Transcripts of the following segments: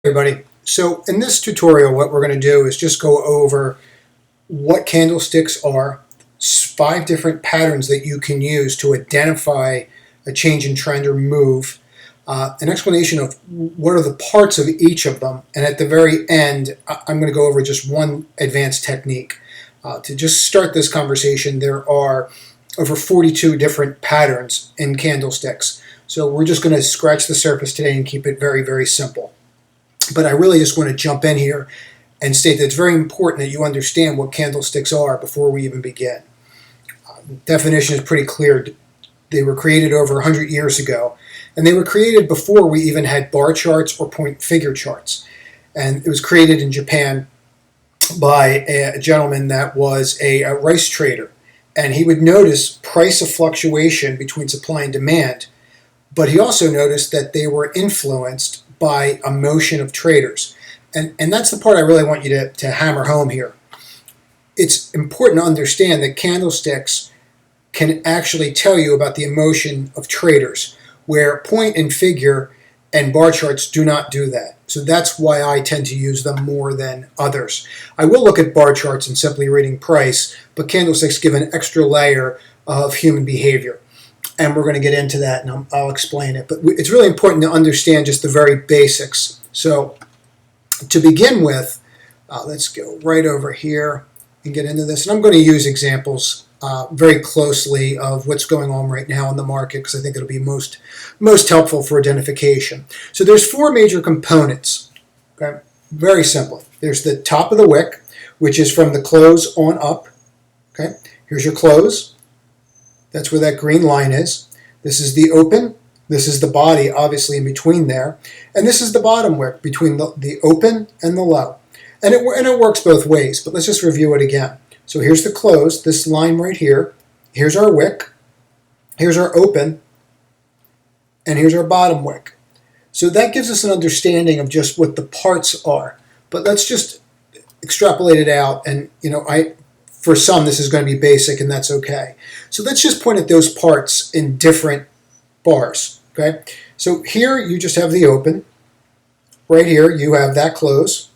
Everybody. So in this tutorial, what we're going to do is just go over what candlesticks are, 5 different patterns that you can use to identify a change in trend or move, an explanation of what are the parts of each of them, and at the very end, I'm going to go over just one advanced technique. To just start this conversation, there are over 42 different patterns in candlesticks. So we're just going to scratch the surface today and keep it very, very simple. But I really just want to jump in here and state that it's very important that you understand what candlesticks are before we even begin. The definition is pretty clear. They were created over 100 years ago, and they were created before we even had bar charts or point figure charts. And it was created in Japan by a gentleman that was a rice trader, and he would notice price of fluctuation between supply and demand, but he also noticed that they were influenced by emotion of traders. And that's the part I really want you to hammer home here. It's important to understand that candlesticks can actually tell you about the emotion of traders, where point and figure and bar charts do not do that. So that's why I tend to use them more than others. I will look at bar charts and simply reading price, but candlesticks give an extra layer of human behavior. And we're going to get into that, and I'll explain it. But it's really important to understand just the very basics. So to begin with, let's go right over here and get into this. And I'm going to use examples very closely of what's going on right now in the market, because I think it'll be most helpful for identification. So there's 4 major components. Okay, very simple. There's the top of the wick, which is from the close on up. Okay, here's your close. That's where that green line is. This is the open. This is the body, obviously, in between there. And this is the bottom wick between the open and the low. And it works both ways, but let's just review it again. So here's the close, this line right here. Here's our wick. Here's our open. And here's our bottom wick. So that gives us an understanding of just what the parts are. But let's just extrapolate it out. And, for some, this is going to be basic, and that's okay. So let's just point at those parts in different bars. Okay. So here you just have the open. Right here you have that close.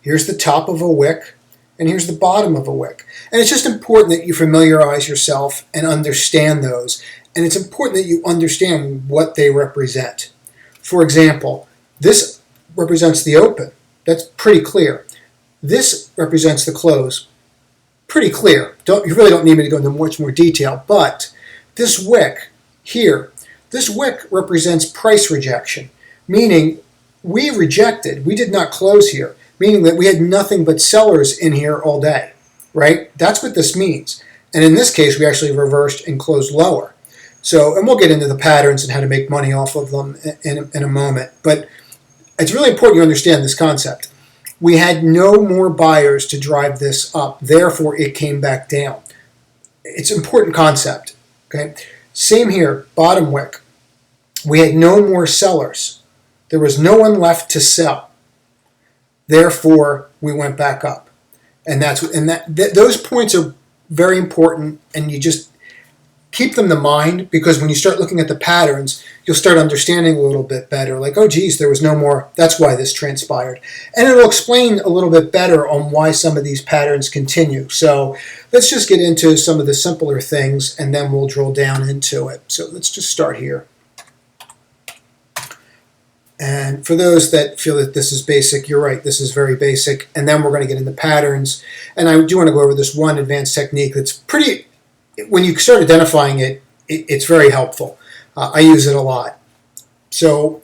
Here's the top of a wick, and here's the bottom of a wick. And it's just important that you familiarize yourself and understand those. And it's important that you understand what they represent. For example, this represents the open. That's pretty clear. This represents the close. Pretty clear. You really don't need me to go into much more detail, but this wick here, this wick represents price rejection, meaning we rejected, we did not close here, meaning that we had nothing but sellers in here all day, right? That's what this means. And in this case, we actually reversed and closed lower. So, and we'll get into the patterns and how to make money off of them in a moment, but it's really important you understand this concept. We had no more buyers to drive this up. Therefore, it came back down. It's an important concept. Okay. Same here, bottom wick. We had no more sellers. There was no one left to sell. Therefore, we went back up. And those points are very important, and you just keep them in mind, because when you start looking at the patterns, you'll start understanding a little bit better. Like, oh, geez, there was no more. That's why this transpired. And it'll explain a little bit better on why some of these patterns continue. So let's just get into some of the simpler things, and then we'll drill down into it. So let's just start here. And for those that feel that this is basic, you're right, this is very basic. And then we're going to get into patterns. And I do want to go over this one advanced technique that's pretty, when you start identifying it, it's very helpful. I use it a lot. So,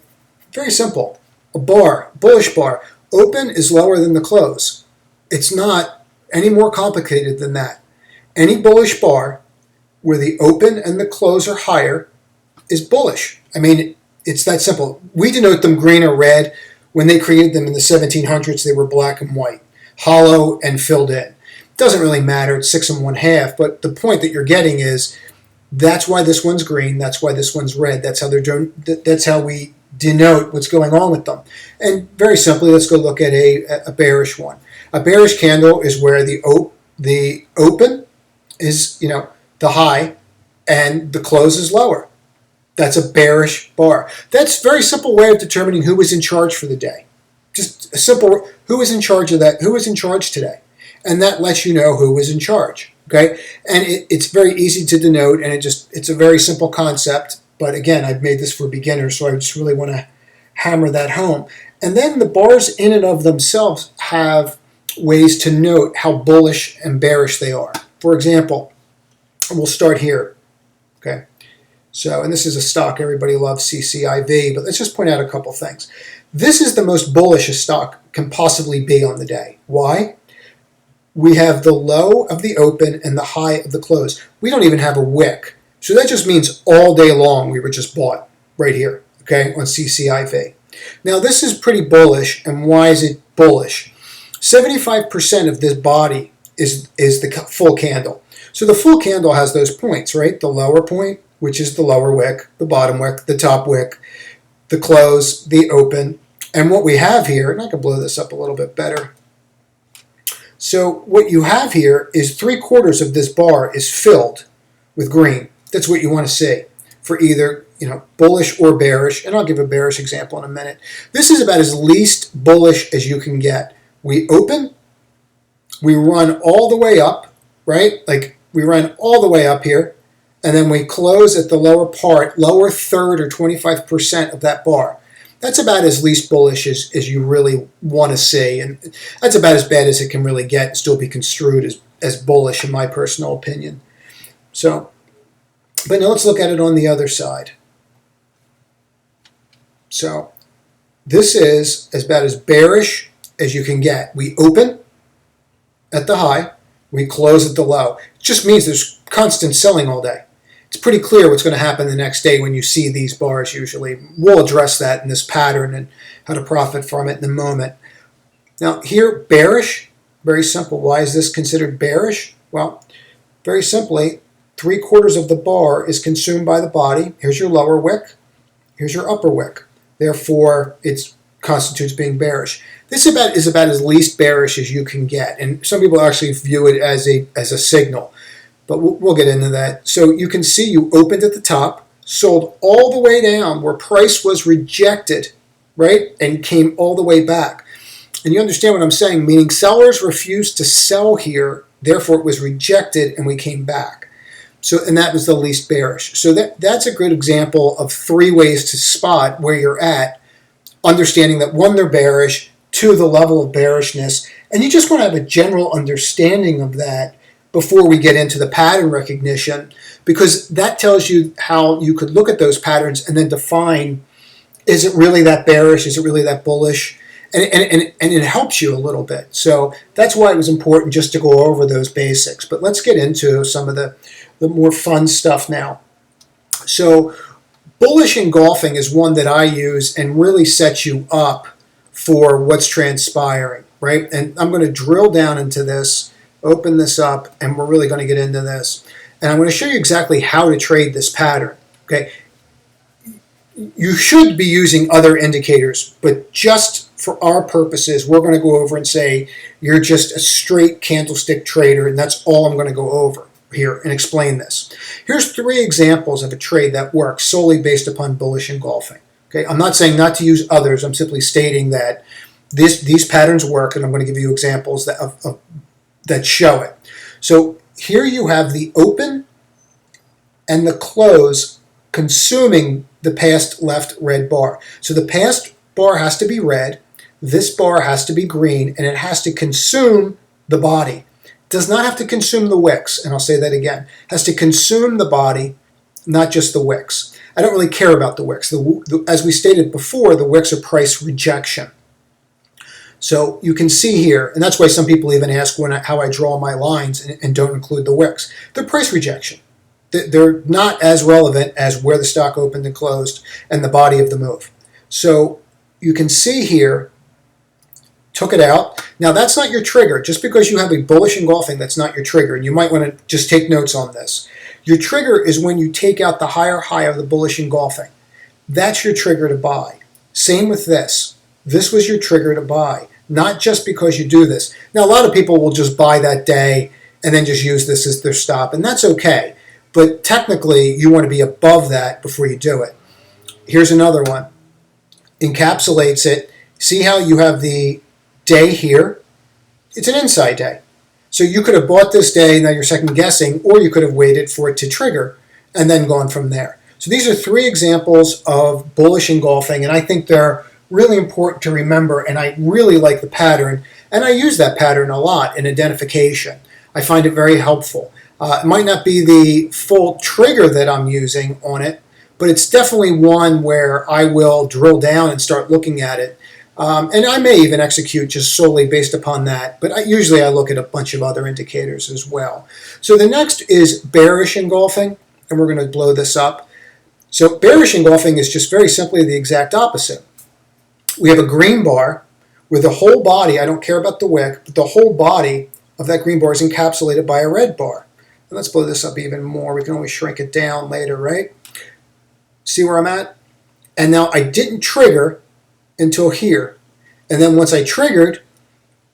very simple. A bar, bullish bar, open is lower than the close. It's not any more complicated than that. Any bullish bar where the open and the close are higher is bullish. I mean, it's that simple. We denote them green or red. When they created them in the 1700s, they were black and white, hollow and filled in. Doesn't really matter, it's 6 1/2, but the point that you're getting is that's why this one's green, that's why this one's red, that's how we denote what's going on with them. And very simply, let's go look at a bearish one. A bearish candle is where the open is, the high, and the close is lower. That's a bearish bar. That's a very simple way of determining who is in charge for the day. Just a simple, who is in charge of that? Who is in charge today? And that lets you know who is in charge. Okay, and it's very easy to denote, and it's a very simple concept. But again, I've made this for beginners, so I just really want to hammer that home. And then the bars in and of themselves have ways to note how bullish and bearish they are. For example, we'll start here. Okay, so, and this is a stock everybody loves, CCIV, but let's just point out a couple things. This is the most bullish a stock can possibly be on the day. Why? We have the low of the open and the high of the close. We don't even have a wick. So that just means all day long we were just bought right here, okay, on CCIV. Now this is pretty bullish, and why is it bullish? 75% of this body is the full candle. So the full candle has those points, right? The lower point, which is the lower wick, the bottom wick, the top wick, the close, the open. And what we have here, and I can blow this up a little bit better. So what you have here is 3/4 of this bar is filled with green. That's what you want to see for either, bullish or bearish. And I'll give a bearish example in a minute. This is about as least bullish as you can get. We open, we run all the way up, right? Like we run all the way up here, and then we close at the lower part, lower third or 25% of that bar. That's about as least bullish as you really want to see, and that's about as bad as it can really get and still be construed as bullish in my personal opinion. So, but now let's look at it on the other side. So this is about as bearish as you can get. We open at the high, we close at the low. It just means there's constant selling all day. It's pretty clear what's going to happen the next day when you see these bars usually. We'll address that in this pattern and how to profit from it in a moment. Now here, bearish, very simple. Why is this considered bearish? Well, very simply, 3/4 of the bar is consumed by the body. Here's your lower wick, here's your upper wick. Therefore, it constitutes being bearish. This is about as least bearish as you can get. And some people actually view it as a signal. But we'll get into that. So you can see you opened at the top, sold all the way down where price was rejected, right? And came all the way back. And you understand what I'm saying, meaning sellers refused to sell here, therefore it was rejected and we came back. So, and that was the least bearish. So that's a good example of 3 ways to spot where you're at, understanding that 1, they're bearish, 2, the level of bearishness, and you just want to have a general understanding of that before we get into the pattern recognition, because that tells you how you could look at those patterns and then define, is it really that bearish? Is it really that bullish? And it helps you a little bit. So that's why it was important just to go over those basics. But let's get into some of the more fun stuff now. So bullish engulfing is one that I use and really sets you up for what's transpiring, right? And I'm going to drill down into this, open this up, and we're really going to get into this. And I'm going to show you exactly how to trade this pattern. Okay, you should be using other indicators, but just for our purposes, we're going to go over and say you're just a straight candlestick trader, and that's all I'm going to go over here and explain this. Here's 3 examples of a trade that works solely based upon bullish engulfing. Okay, I'm not saying not to use others. I'm simply stating that these patterns work, and I'm going to give you examples that show it. So here you have the open and the close consuming the past left red bar. So the past bar has to be red, this bar has to be green, and it has to consume the body. It does not have to consume the wicks, and I'll say that again. It has to consume the body, not just the wicks. I don't really care about the wicks. As we stated before, the wicks are price rejection. So you can see here, and that's why some people even ask how I draw my lines and don't include the wicks. They're price rejection. They're not as relevant as where the stock opened and closed and the body of the move. So you can see here, took it out. Now that's not your trigger. Just because you have a bullish engulfing, that's not your trigger. And you might want to just take notes on this. Your trigger is when you take out the higher high of the bullish engulfing. That's your trigger to buy. Same with this. This was your trigger to buy. Not just because you do this. Now, a lot of people will just buy that day and then just use this as their stop, and that's okay. but technically you want to be above that before you do it. Here's another one. Encapsulates it. See how you have the day here? It's an inside day. So you could have bought this day, now you're second guessing, or you could have waited for it to trigger and then gone from there. So these are 3 examples of bullish engulfing, and I think they're really important to remember, and I really like the pattern, and I use that pattern a lot in identification. I find it very helpful. It might not be the full trigger that I'm using on it, but it's definitely one where I will drill down and start looking at it. And I may even execute just solely based upon that, but usually I look at a bunch of other indicators as well. So the next is bearish engulfing, and we're going to blow this up. So bearish engulfing is just very simply the exact opposite. We have a green bar where the whole body, I don't care about the wick, but the whole body of that green bar is encapsulated by a red bar. And let's blow this up even more. We can always shrink it down later, right? See where I'm at? And now I didn't trigger until here. And then once I triggered,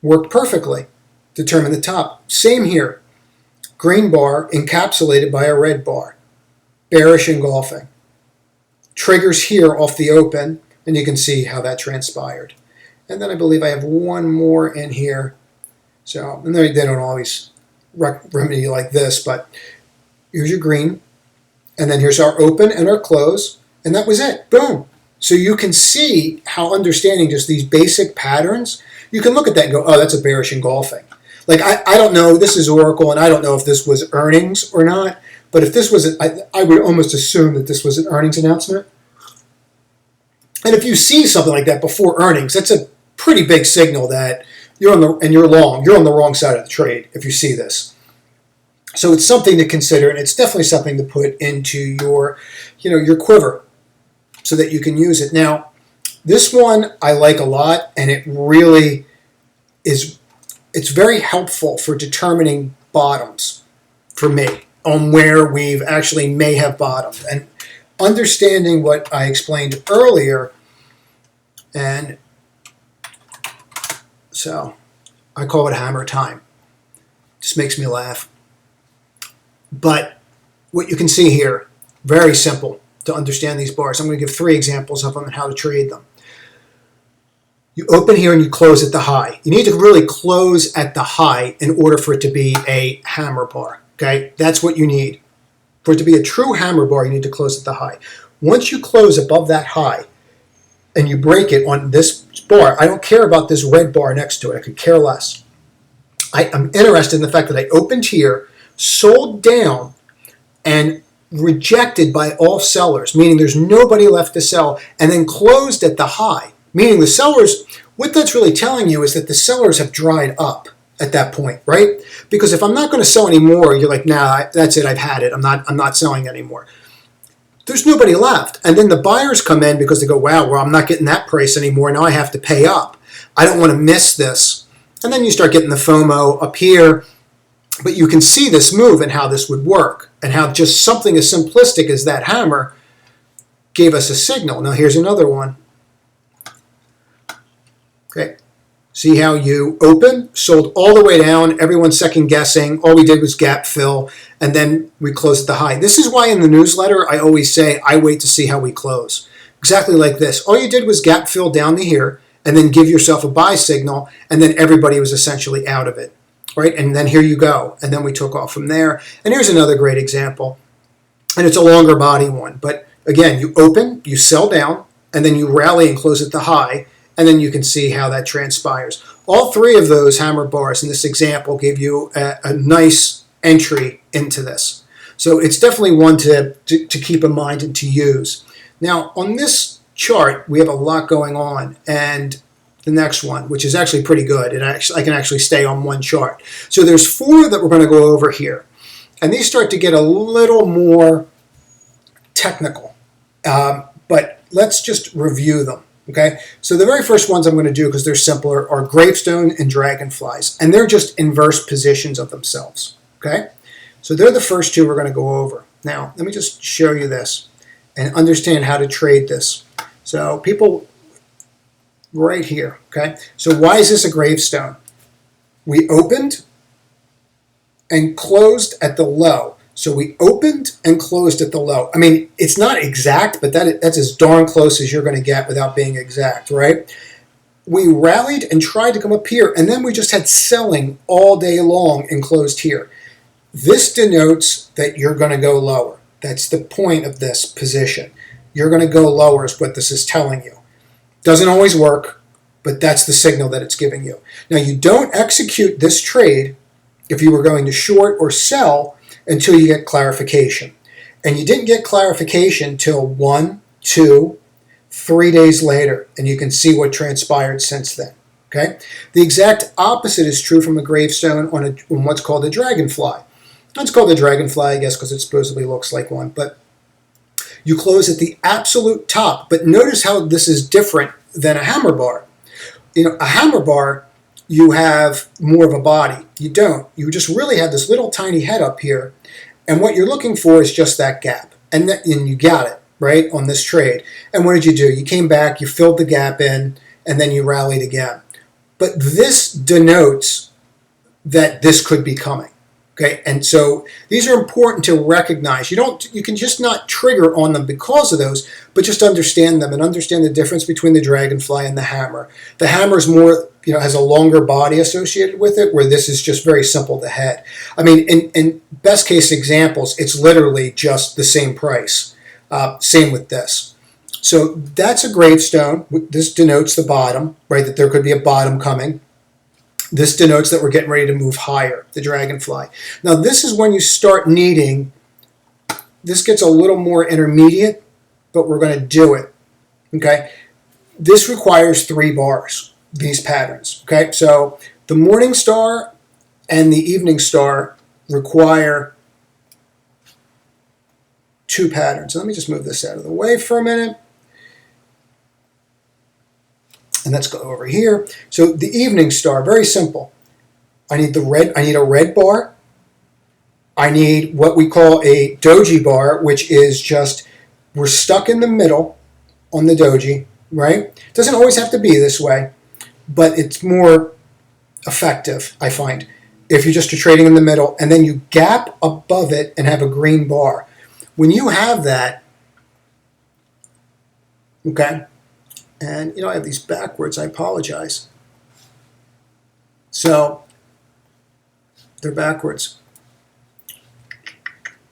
worked perfectly. Determine the top. Same here. Green bar encapsulated by a red bar. Bearish engulfing. Triggers here off the open, and you can see how that transpired. And then I believe I have one more in here. So, and they don't always remedy like this, but here's your green. And then here's our open and our close, and that was it. Boom. So you can see how understanding just these basic patterns, you can look at that and go, oh, that's a bearish engulfing. Like, I don't know, this is Oracle, and I don't know if this was earnings or not, but if this was, I would almost assume that this was an earnings announcement. And if you see something like that before earnings, that's a pretty big signal that you're on you're on the wrong side of the trade if you see this. So it's something to consider, and it's definitely something to put into your, your quiver so that you can use it. Now, this one I like a lot, and it really is, it's very helpful for determining bottoms for me on where we've actually may have bottomed. And understanding what I explained earlier, and so I call it hammer time. Just makes me laugh. But what you can see here, very simple to understand these bars. I'm going to give 3 examples of them and how to trade them. You open here and you close at the high. You need to really close at the high in order for it to be a hammer bar. Okay, that's what you need. For it to be a true hammer bar, you need to close at the high. Once you close above that high and you break it on this bar, I don't care about this red bar next to it. I could care less. I'm interested in the fact that I opened here, sold down, and rejected by all sellers, meaning there's nobody left to sell, and then closed at the high, meaning the sellers, what that's really telling you is that the sellers have dried up at that point, right? Because if I'm not going to sell anymore, you're like, nah, that's it, I've had it, I'm not selling anymore. There's nobody left. And then the buyers come in because they go, wow, well, I'm not getting that price anymore, now I have to pay up. I don't want to miss this. And then you start getting the FOMO up here, but you can see this move and how this would work, and how just something as simplistic as that hammer gave us a signal. Now here's another one. Okay, see how you open, sold all the way down, everyone's second guessing, all we did was gap fill, and then we closed at the high. This is why in the newsletter I always say, I wait to see how we close. Exactly like this. All you did was gap fill down to here, and then give yourself a buy signal, and then everybody was essentially out of it. Right, and then here you go, and then we took off from there. And here's another great example, and it's a longer body one. But again, you open, you sell down, and then you rally and close at the high, and then you can see how that transpires. All 3 of those hammer bars in this example give you a nice entry into this. So it's definitely one to keep in mind and to use. Now, on this chart, we have a lot going on, and the next one, which is actually pretty good. I can actually stay on one chart. So there's 4 that we're going to go over here. And these start to get a little more technical. But let's just review them. Okay? So the very first ones I'm going to do, because they're simpler, are Gravestone and dragonflies. And they're just inverse positions of themselves. Okay? So they're the first 2 we're going to go over. Now, let me just show you this and understand how to trade this. So people... right here, okay? So why is this a gravestone? We opened and closed at the low. So we opened and closed at the low. I mean, it's not exact, but that's as darn close as you're going to get without being exact, right? We rallied and tried to come up here, and then we just had selling all day long and closed here. This denotes that you're going to go lower. That's the point of this position. You're going to go lower is what this is telling you. Doesn't always work, but that's the signal that it's giving you. Now, you don't execute this trade if you were going to short or sell until you get clarification. And you didn't get clarification till 1, 2, 3 days later, and you can see what transpired since then. Okay? The exact opposite is true from a gravestone on what's called a dragonfly. It's called a dragonfly, I guess, because it supposedly looks like one, but you close at the absolute top. But notice how this is different than a hammer bar. You know, a hammer bar, you have more of a body. You don't. You just really have this little tiny head up here, and what you're looking for is just that gap, and you got it, right, on this trade. And what did you do? You came back, you filled the gap in, and then you rallied again. But this denotes that this could be coming. Okay, and so these are important to recognize. You can just not trigger on them because of those, but just understand them and understand the difference between the dragonfly and the hammer. The hammer is more, has a longer body associated with it, where this is just very simple to head. I mean, in best case examples, it's literally just the same price. Same with this. So that's a gravestone. This denotes the bottom, right? That there could be a bottom coming. This denotes that we're getting ready to move higher, the dragonfly. Now this is when you start needing, this gets a little more intermediate, but we're going to do it, okay? This requires 3 bars, these patterns, okay? So the morning star and the evening star require 2 patterns. So let me just move this out of the way for a minute. And let's go over here. So the evening star, very simple. I need a red bar. I need what we call a doji bar, which is just, we're stuck in the middle on the doji, right? It doesn't always have to be this way, but it's more effective, I find, if you're just trading in the middle, and then you gap above it and have a green bar. When you have that, okay, and I have these backwards, I apologize. So they're backwards.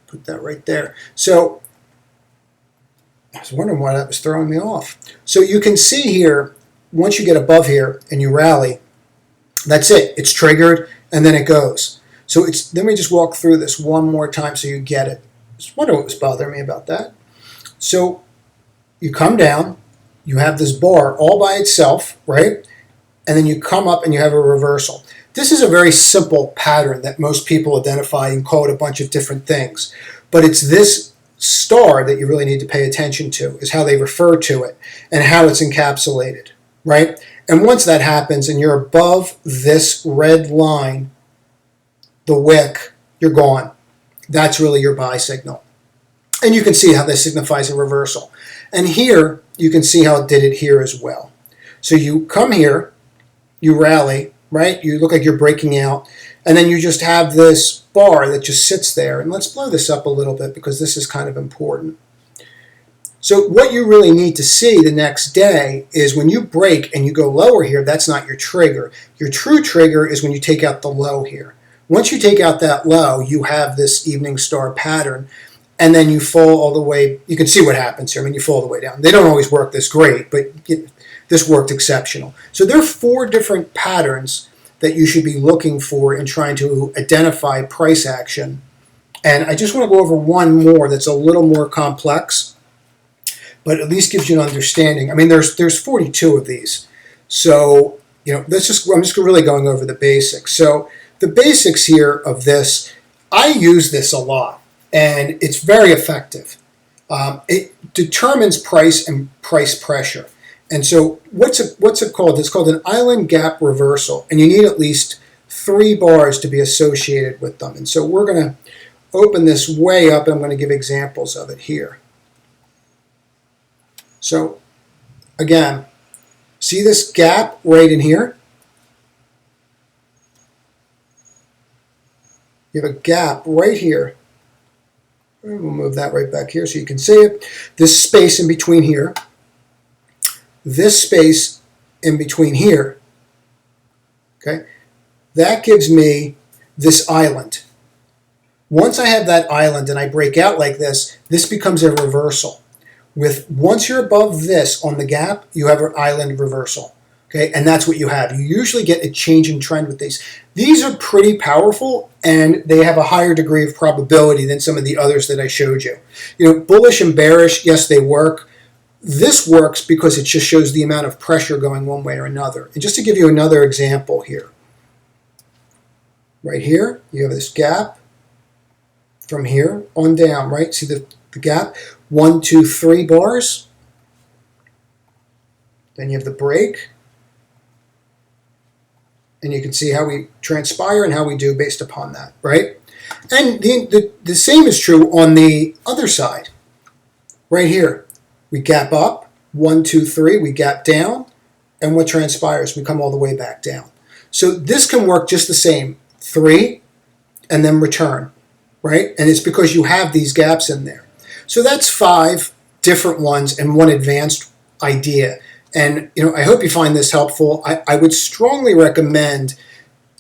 Put that right there. So I was wondering why that was throwing me off. So you can see here, once you get above here and you rally, that's it. It's triggered and then it goes. So let me just walk through this one more time so you get it. Just wonder what was bothering me about that. So you come down, you have this bar all by itself, right? And then you come up and you have a reversal. This is a very simple pattern that most people identify and call it a bunch of different things. But it's this star that you really need to pay attention to, is how they refer to it and how it's encapsulated, right? And once that happens and you're above this red line, the wick, you're gone. That's really your buy signal. And you can see how this signifies a reversal. And here, you can see how it did it here as well. So you come here, you rally, right? You look like you're breaking out, and then you just have this bar that just sits there. And let's blow this up a little bit because this is kind of important. So what you really need to see the next day is when you break and you go lower here, that's not your trigger. Your true trigger is when you take out the low here. Once you take out that low, you have this evening star pattern, and then you fall all the way. You can see what happens here. I mean, you fall all the way down. They don't always work this great, but this worked exceptional. So there are 4 different patterns that you should be looking for in trying to identify price action. And I just want to go over one more that's a little more complex, but at least gives you an understanding. I mean, there's 42 of these. So, I'm just really going over the basics. So the basics here of this, I use this a lot. And it's very effective. It determines price and price pressure. And so what's it called? It's called an island gap reversal. And you need at least 3 bars to be associated with them. And so we're going to open this way up, and I'm going to give examples of it here. So again, see this gap right in here? You have a gap right here. We'll move that right back here so you can see it. This space in between here, this space in between here, okay, that gives me this island. Once I have that island and I break out like this, this becomes a reversal. Once you're above this on the gap, you have an island reversal. Okay, and that's what you have. You usually get a change in trend with these. These are pretty powerful, and they have a higher degree of probability than some of the others that I showed you. You know, bullish and bearish, yes, they work. This works because it just shows the amount of pressure going one way or another. And just to give you another example here, right here, you have this gap from here on down, right? See the gap? 1, 2, 3 bars. Then you have the break. And you can see how we transpire and how we do based upon that, right? And the same is true on the other side. Right here, we gap up, 1, 2, 3, we gap down, and what transpires? We come all the way back down. So this can work just the same, 3, and then return, right? And it's because you have these gaps in there. So that's 5 different ones and one advanced idea. And you know, I hope you find this helpful. I would strongly recommend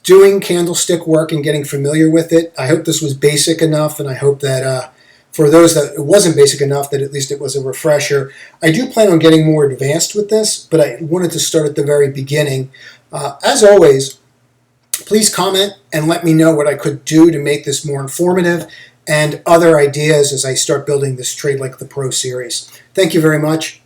doing candlestick work and getting familiar with it. I hope this was basic enough, and I hope that for those that it wasn't basic enough, that at least it was a refresher. I do plan on getting more advanced with this, but I wanted to start at the very beginning. As always, please comment and let me know what I could do to make this more informative and other ideas as I start building this Trade Like the Pro series. Thank you very much.